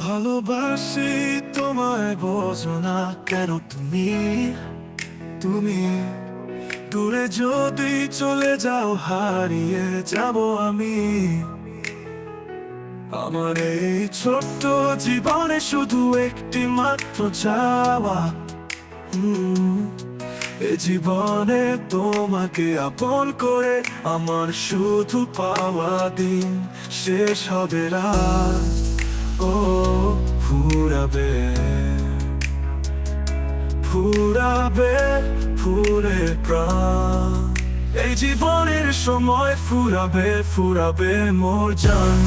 ভালোবাসি তোমায়, বোঝো না কেন তুমি তুমি দূরে যদি চলে যাও, হারিয়ে যাব আমি। আমার এই ছোট্ট জীবনে শুধু একটি মাত্র চাওয়া, এ জীবনে তোমাকে আপন করে আমার শুধু পাওয়া দিন শেষ হবে রাত। ও ফুরাবে ফুরাবে ফুরে প্রাণ, এই জীবনের সময় ফুরাবে ফুরাবে মোর জান।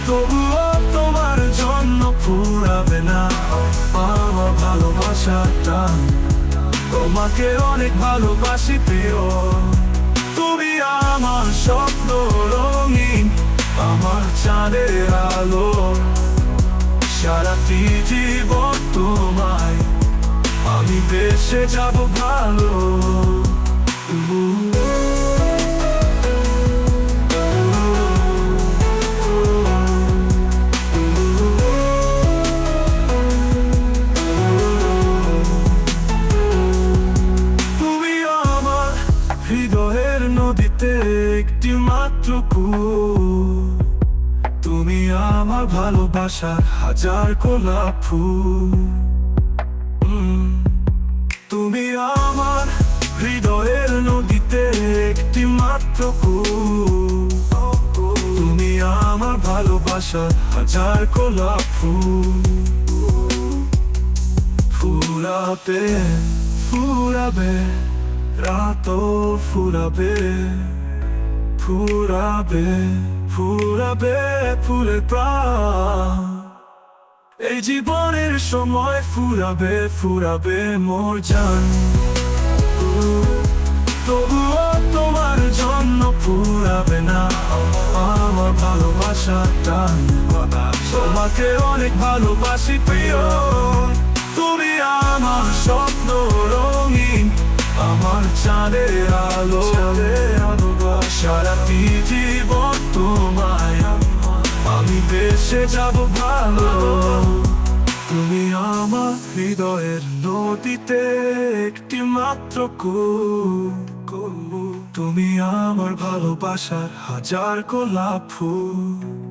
তবুও তোমার জন্য ফুরাবে না আমার ভালোবাসার টান। তোমাকে অনেক ভালোবাসি প্রিয়, তুমি আমার স্বপ্ন রঙিন, আমার চাঁদের আলো। সারাটি জীবন তোমায় আমি বেসে যাব ভালো। হৃদয়ের নদীতে একটি মাত্র কূল, তুমি আমার ভালোবাসার হাজার গোলাপ ফুল। তুমি আমার হৃদয়ের নদীতে একটি মাত্র কূল, তুমি আমার ভালোবাসার হাজার গোলাপ ফুল। ফুরাবে ফুরাবে রাতও ফুরাবে ফুরাবে ফুরাবে ফুলের প্রাণ, এই জীবনের সময় ফুরাবে ফুরাবে মোর জান। তবুও তোমার জন্য ফুরাবে না আমার ভালোবাসার টান। তোমাকে অনেক ভালোবাসি প্রিয়, তুমি আমার স্বপ্ন রঙিন, আমার চাঁদের আলো। সারাটি জীবন তোমায় আমি বেসে যাব ভালো। তুমি আমার হৃদয়ের নদীতে একটি মাত্র কূল, তুমি আমার ভালোবাসার হাজার গোলাপ ফুল।